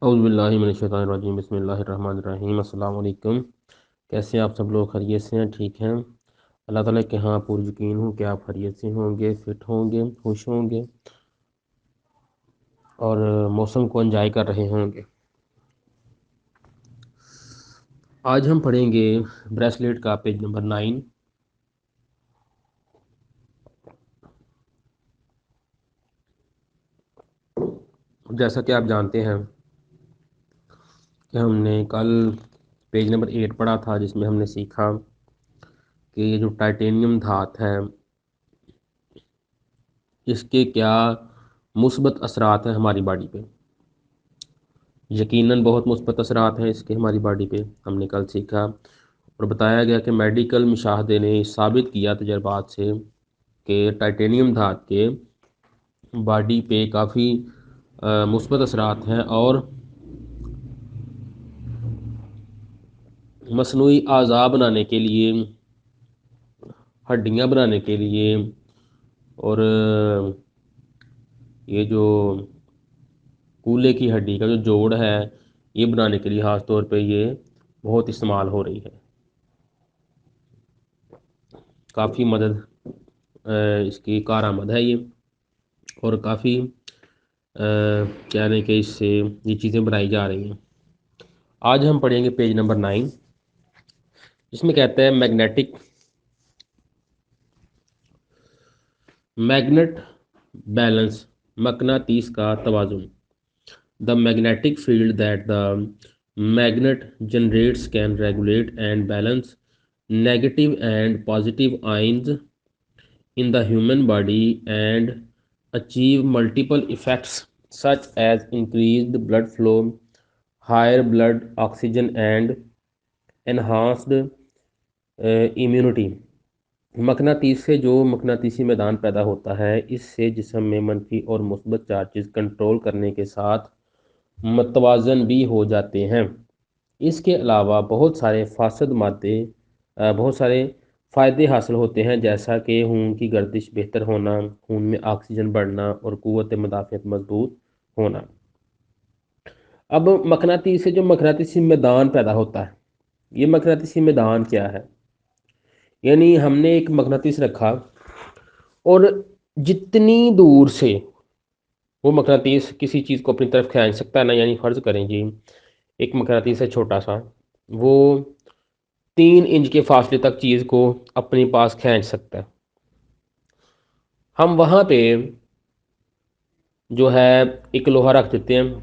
اعوذ باللہ من الشیطان الرجیم، بسم اللہ الرحمن الرحیم۔ السلام علیکم، کیسے ہیں آپ سب لوگ؟ خیریت سے ہیں؟ ٹھیک ہیں؟ اللہ تعالیٰ کے ہاں پر یقین ہوں کہ آپ خیریت سے ہوں گے، فٹ ہوں گے، خوش ہوں گے اور موسم کو انجوائے کر رہے ہوں گے۔ آج ہم پڑھیں گے بریسلیٹ کا پیج نمبر 9۔ جیسا کہ آپ جانتے ہیں کہ ہم نے کل پیج نمبر 8 پڑھا تھا، جس میں ہم نے سیکھا کہ یہ جو ٹائٹینیم دھات ہے اس کے کیا مثبت اثرات ہیں ہماری باڈی پہ۔ یقیناً بہت مثبت اثرات ہیں اس کے ہماری باڈی پہ، ہم نے کل سیکھا اور بتایا گیا کہ میڈیکل مشاہدے نے ثابت کیا تجربات سے کہ ٹائٹینیم دھات کے باڈی پہ کافی مثبت اثرات ہیں اور مصنوعی اعضاء بنانے کے لیے، ہڈیاں بنانے کے لیے اور یہ جو کولے کی ہڈی کا جو جوڑ ہے یہ بنانے کے لیے خاص طور پہ یہ بہت استعمال ہو رہی ہے۔ کافی مدد اس کی کارآمد ہے یہ، اور کافی کہنے کہ اس سے یہ چیزیں بنائی جا رہی ہیں۔ آج ہم پڑھیں گے پیج نمبر 9، جس میں کہتے ہیں میگنیٹ بیلنس، مقناطیس کا توازن۔ The magnetic field that the magnet generates can regulate and balance negative and positive ions in the human body and achieve multiple effects such as increased blood flow, higher blood oxygen and enhanced immunity۔ مقناطیس سے جو مقناطیسی میدان پیدا ہوتا ہے اس سے جسم میں منفی اور مثبت چارجز کنٹرول کرنے کے ساتھ متوازن بھی ہو جاتے ہیں۔ اس کے علاوہ بہت سارے بہت سارے فائدے حاصل ہوتے ہیں، جیسا کہ خون کی گردش بہتر ہونا، خون میں آکسیجن بڑھنا اور قوت مدافعت مضبوط ہونا۔ اب مقناطیس سے جو مقناطیسی میدان پیدا ہوتا ہے، یہ مقناطیسی میدان کیا ہے؟ یعنی ہم نے ایک مقناطیس رکھا اور جتنی دور سے وہ مقناطیس کسی چیز کو اپنی طرف کھینچ سکتا ہے نا، یعنی فرض کریں جی ایک مقناطیس ہے چھوٹا سا، وہ 3 انچ کے فاصلے تک چیز کو اپنے پاس کھینچ سکتا ہے۔ ہم وہاں پہ جو ہے ایک لوہا رکھ دیتے ہیں،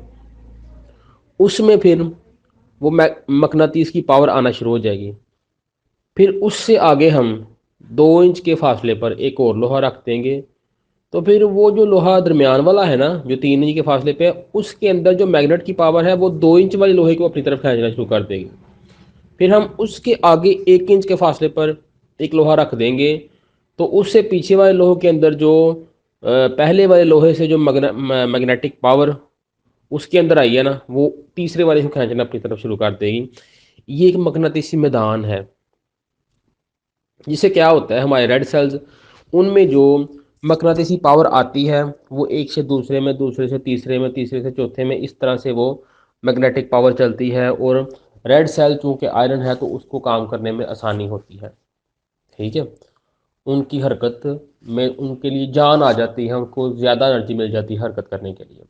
اس میں پھر وہ مقناطیس کی پاور آنا شروع ہو جائے گی۔ پھر اس سے آگے ہم 2 انچ کے فاصلے پر ایک اور لوہا رکھ دیں گے، تو پھر وہ جو لوہا درمیان والا ہے نا، جو 3 انچ کے فاصلے پہ، اس کے اندر جو میگنیٹ کی پاور ہے وہ 2 انچ والے لوہے کو اپنی طرف کھینچنا شروع کر دے گی۔ پھر ہم اس کے آگے 1 انچ کے فاصلے پر ایک لوہا رکھ دیں گے، تو اس سے پیچھے والے لوہے کے اندر جو پہلے والے لوہے سے جو میگنیٹک پاور اس کے اندر آئی ہے نا، وہ تیسرے والے کو کھینچنا اپنی طرف شروع کر دے گی۔ یہ ایک مقناطیسی میدان ہے، جس سے کیا ہوتا ہے ہمارے ریڈ سیلز، ان میں جو مقناطیسی پاور آتی ہے وہ ایک سے دوسرے میں، دوسرے سے تیسرے میں، تیسرے سے چوتھے میں، اس طرح سے وہ میگنیٹک پاور چلتی ہے، اور ریڈ سیل چونکہ آئرن ہے تو اس کو کام کرنے میں آسانی ہوتی ہے۔ ٹھیک ہے، ان کی حرکت میں ان کے لیے جان آ جاتی ہے، ان کو زیادہ انرجی مل جاتی ہے حرکت کرنے کے لیے۔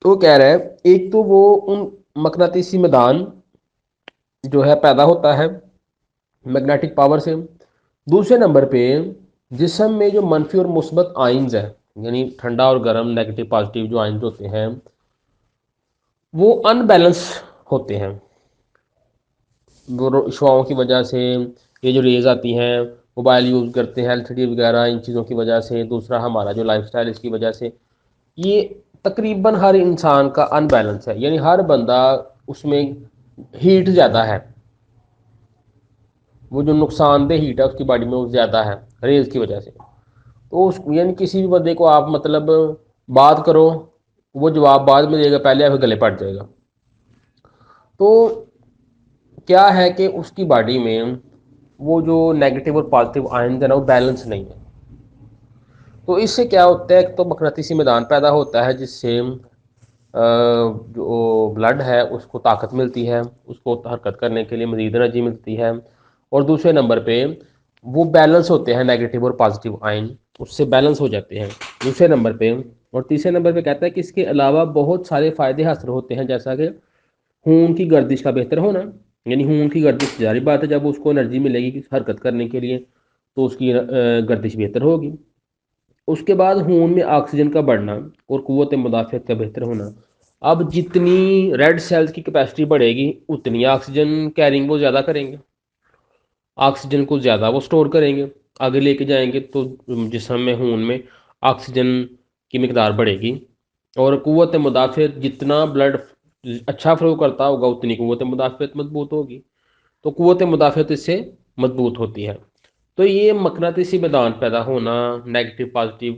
تو کہہ رہے ہیں ایک تو وہ ان مقناطیسی میدان جو ہے پیدا ہوتا ہے میگنیٹک پاور سے، دوسرے نمبر پہ جسم میں جو منفی اور مثبت آئنز ہیں، یعنی ٹھنڈا اور گرم، نیگیٹو پازیٹیو جو آئنز ہوتے ہیں وہ ان بیلنس ہوتے ہیں۔ وہ شعاؤں کی وجہ سے، یہ جو ریز آتی ہیں، موبائل یوز کرتے ہیں، LCD وغیرہ، ان چیزوں کی وجہ سے، دوسرا ہمارا جو لائف سٹائل اس کی وجہ سے، یہ تقریباً ہر انسان کا ان بیلنس ہے، یعنی ہر بندہ اس میں ہیٹ زیادہ ہے، وہ جو نقصان دہ ہیٹ ہے اس کی باڈی میں وہ زیادہ ہے ریز کی وجہ سے۔ تو یعنی کسی بھی بندے کو آپ مطلب بات کرو، وہ جواب بعد میں دے گا، پہلے آپ گلے پڑ جائے گا۔ تو کیا ہے کہ اس کی باڈی میں وہ جو نیگیٹو اور پازیٹیو آئنز ہیں نا وہ بیلنس نہیں ہے۔ تو اس سے کیا ہوتا ہے، ایک تو مقناطیسی میدان پیدا ہوتا ہے جس سے جو بلڈ ہے اس کو طاقت ملتی ہے، اس کو حرکت کرنے کے لیے مزید انرجی ملتی ہے، اور دوسرے نمبر پہ وہ بیلنس ہوتے ہیں، نیگیٹو اور پازیٹیو آئن اس سے بیلنس ہو جاتے ہیں دوسرے نمبر پہ۔ اور تیسرے نمبر پہ کہتا ہے کہ اس کے علاوہ بہت سارے فائدے حاصل ہوتے ہیں، جیسا کہ خون کی گردش کا بہتر ہونا، یعنی خون کی گردش ظاہر بات ہے جب اس کو انرجی ملے گی حرکت کرنے کے لیے تو اس کی گردش بہتر ہوگی۔ اس کے بعد خون میں آکسیجن کا بڑھنا اور قوت مدافعت کا بہتر ہونا۔ اب جتنی ریڈ سیلز کی کیپیسٹی بڑھے گی اتنی آکسیجن کیرنگ وہ زیادہ کریں گے، آکسیجن کو زیادہ وہ سٹور کریں گے، آگے لے کے جائیں گے، تو جسم میں خون میں آکسیجن کی مقدار بڑھے گی۔ اور قوت مدافعت، جتنا بلڈ اچھا فلو کرتا ہوگا اتنی قوت مدافعت مضبوط ہوگی، تو قوت مدافعت اس سے مضبوط ہوتی ہے۔ تو یہ مقناطیسی میدان پیدا ہونا، نیگیٹو پازیٹیو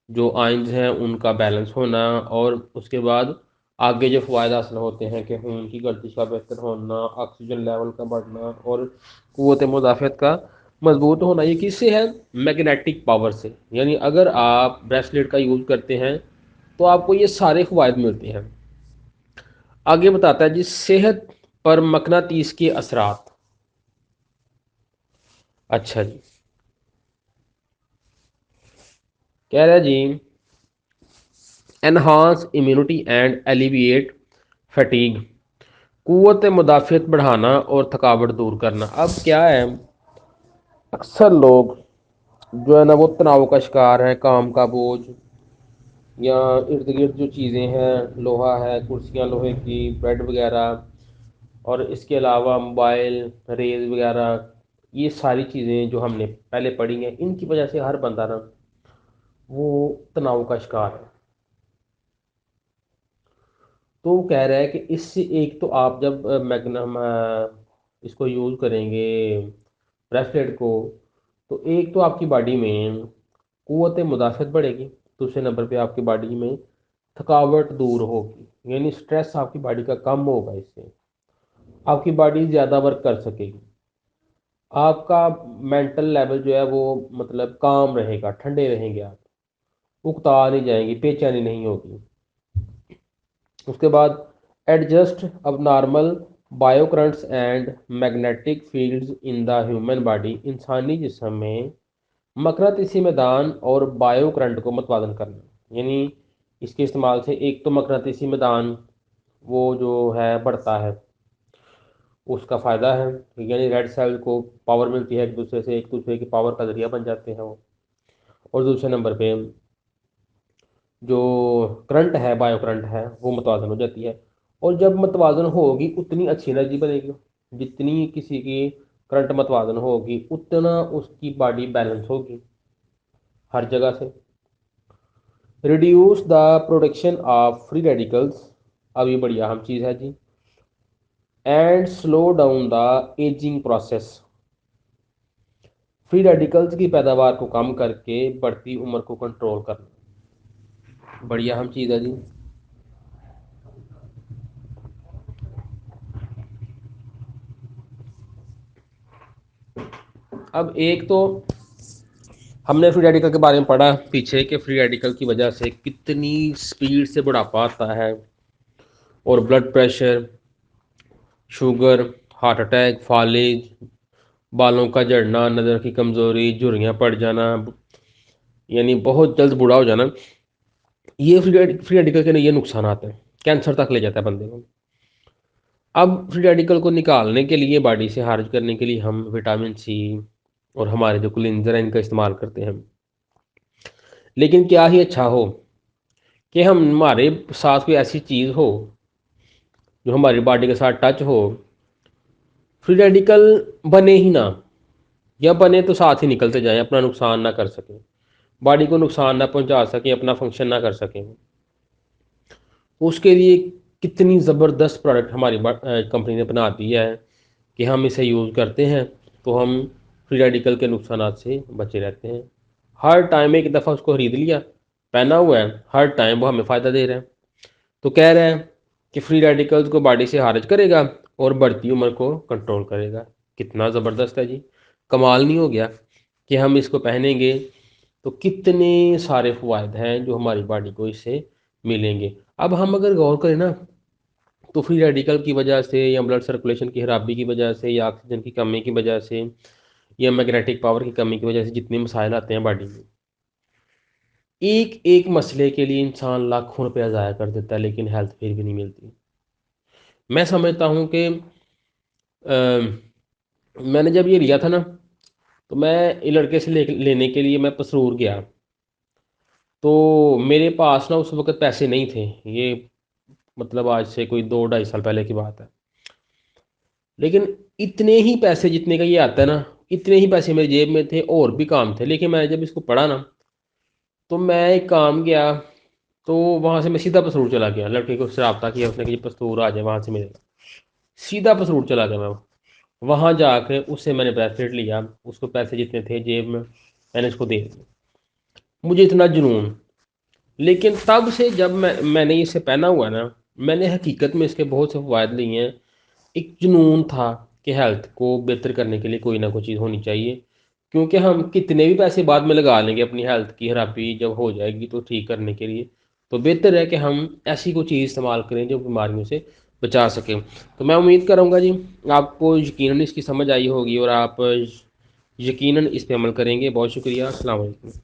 جو آئنز ہیں ان کا بیلنس ہونا، اور اس کے بعد آگے جو فوائد حاصل ہوتے ہیں کہ خون کی گردش کا بہتر ہونا، آکسیجن لیول کا بڑھنا اور قوت مدافعت کا مضبوط ہونا، یہ کس سے ہے؟ میگنیٹک پاور سے۔ یعنی اگر آپ بریسلیٹ کا یوز کرتے ہیں تو آپ کو یہ سارے فوائد ملتے ہیں۔ آگے بتاتا ہے جی صحت پر مقناطیس کے اثرات۔ اچھا جی، کہہ رہا ہے جی enhance immunity and alleviate fatigue, قوت مدافعت بڑھانا اور تھکاوٹ دور کرنا۔ اب کیا ہے، اکثر لوگ جو ہے نا وہ تناؤ کا شکار ہیں، کام کا بوجھ یا ارد گرد جو چیزیں ہیں، لوہا ہے، کرسیاں لوہے کی، بیڈ وغیرہ، اور اس کے علاوہ موبائل، ریز وغیرہ، یہ ساری چیزیں جو ہم نے پہلے پڑھی ہیں، ان کی وجہ سے ہر بندہ نا وہ تناؤ کا شکار ہے۔ تو وہ کہہ رہا ہے کہ اس سے ایک تو آپ جب میگنم اس کو یوز کریں گے بریسلیٹ کو، تو ایک تو آپ کی باڈی میں قوت مدافعت بڑھے گی، دوسرے نمبر پہ آپ کی باڈی میں تھکاوٹ دور ہوگی، یعنی سٹریس آپ کی باڈی کا کم ہوگا، اس سے آپ کی باڈی زیادہ ورک کر سکے گی، آپ کا مینٹل لیول جو ہے وہ مطلب کام رہے گا، ٹھنڈے رہیں گے، آپ اکتا نہیں جائیں گی، بے چینی نہیں ہوگی۔ اس کے بعد ایڈجسٹ اب normal bio currents and magnetic fields in the human body, انسانی جسم میں مقناطیسی میدان اور بائیو کرنٹ کو متوازن کرنا، یعنی اس کے استعمال سے ایک تو مقناطیسی میدان وہ جو ہے بڑھتا ہے، اس کا فائدہ ہے، یعنی ریڈ سیل کو پاور ملتی ہے، ایک دوسرے سے ایک دوسرے کی پاور کا ذریعہ بن جاتے ہیں وہ۔ اور دوسرے نمبر پہ جو کرنٹ ہے، بائیو کرنٹ ہے، وہ متوازن ہو جاتی ہے، اور جب متوازن ہوگی اتنی اچھی انرجی بنے گی، جتنی کسی کی کرنٹ متوازن ہوگی اتنا اس کی باڈی بیلنس ہوگی ہر جگہ سے۔ Reduce the production of free radicals, اب یہ بڑی اہم چیز ہے جی، and slow down the ageing process, free radicals کی پیداوار کو کم کر کے بڑھتی عمر کو کنٹرول کرنا، بڑی اہم چیز ہے جی۔ اب ایک تو ہم نے فری ریڈیکل کے بارے میں پڑھا پیچھے کہ فری ریڈیکل کی وجہ سے کتنی سپیڈ سے بڑھاپا آتا ہے، اور blood pressure, sugar, heart attack, فالج، بالوں کا جھڑنا، نظر کی کمزوری، جھریاں پڑ جانا، یعنی بہت جلد بوڑھا ہو جانا، یہ فری ریڈیکل کے یہ نقصانات ہیں، کینسر تک لے جاتا ہے بندے کو۔ اب فری ریڈیکل کو نکالنے کے لیے، باڈی سے خارج کرنے کے لیے ہم وٹامن سی اور ہمارے جو کلینزر ہیں ان کا استعمال کرتے ہیں، لیکن کیا ہی اچھا ہو کہ ہمارے ساتھ کوئی ایسی چیز ہو جو ہماری باڈی کے ساتھ ٹچ ہو، فری ریڈیکل بنے ہی نہ، یا بنے تو ساتھ ہی نکلتے جائیں، اپنا نقصان نہ کر سکیں، باڈی کو نقصان نہ پہنچا سکیں، اپنا فنکشن نہ کر سکیں۔ اس کے لیے کتنی زبردست پروڈکٹ ہماری کمپنی نے بنا دی ہے کہ ہم اسے یوز کرتے ہیں تو ہم فری ریڈیکل کے نقصانات سے بچے رہتے ہیں۔ ہر ٹائم ایک دفعہ اس کو خرید لیا، پہنا ہوا ہے، ہر ٹائم وہ ہمیں فائدہ دے رہا ہے۔ تو کہہ رہے ہیں کہ فری ریڈیکلز کو باڈی سے خارج کرے گا اور بڑھتی عمر کو کنٹرول کرے گا۔ کتنا زبردست ہے جی، کمال نہیں ہو گیا کہ ہم اس کو پہنیں گے تو کتنے سارے فوائد ہیں جو ہماری باڈی کو اس سے ملیں گے۔ اب ہم اگر غور کریں نا تو فری ریڈیکل کی وجہ سے یا بلڈ سرکولیشن کی خرابی کی وجہ سے یا آکسیجن کی کمی کی وجہ سے یا میگنیٹک پاور کی کمی کی وجہ سے جتنے مسائل آتے ہیں باڈی میں، ایک ایک مسئلے کے لیے انسان لاکھوں روپیہ ضائع کر دیتا ہے لیکن ہیلتھ پھر بھی نہیں ملتی۔ میں سمجھتا ہوں کہ میں نے جب یہ لیا تھا نا تو میں یہ لڑکے سے لینے کے لیے میں پسرور گیا، تو میرے پاس نا اس وقت پیسے نہیں تھے، یہ مطلب آج سے کوئی 2-2.5 سال پہلے کی بات ہے، لیکن اتنے ہی پیسے جتنے کا یہ آتا ہے نا اتنے ہی پیسے میری جیب میں تھے اور بھی کام تھے، لیکن میں جب اس کو پڑھا نا تو میں ایک کام گیا تو وہاں سے میں سیدھا پسرور چلا گیا، لڑکے کو اس سے رابطہ کیا، اس نے کہ یہ پسرور آ جائے وہاں سے ملے گا، سیدھا پسرور چلا گیا میں، وہاں جا کے اس سے میں نے بریسلیٹ لیا، اس کو پیسے جتنے تھے جیب میں نے اس کو دے دیے، مجھے اتنا جنون۔ لیکن تب سے جب میں نے اسے پہنا ہوا نا میں نے حقیقت میں اس کے بہت سے فوائد لیے ہیں۔ ایک جنون تھا کہ ہیلتھ کو بہتر کرنے کے لیے کوئی نہ کوئی چیز ہونی چاہیے، کیونکہ ہم کتنے بھی پیسے بعد میں لگا لیں گے اپنی ہیلتھ کی خرابی جب ہو جائے گی تو ٹھیک کرنے کے لیے، تو بہتر ہے کہ ہم ایسی کوئی چیز استعمال کریں جو بیماریوں سے بچا سکیں۔ تو میں امید کروں گا جی آپ کو یقیناً اس کی سمجھ آئی ہوگی اور آپ یقیناً اس پہ عمل کریں گے۔ بہت شکریہ، السلام علیکم۔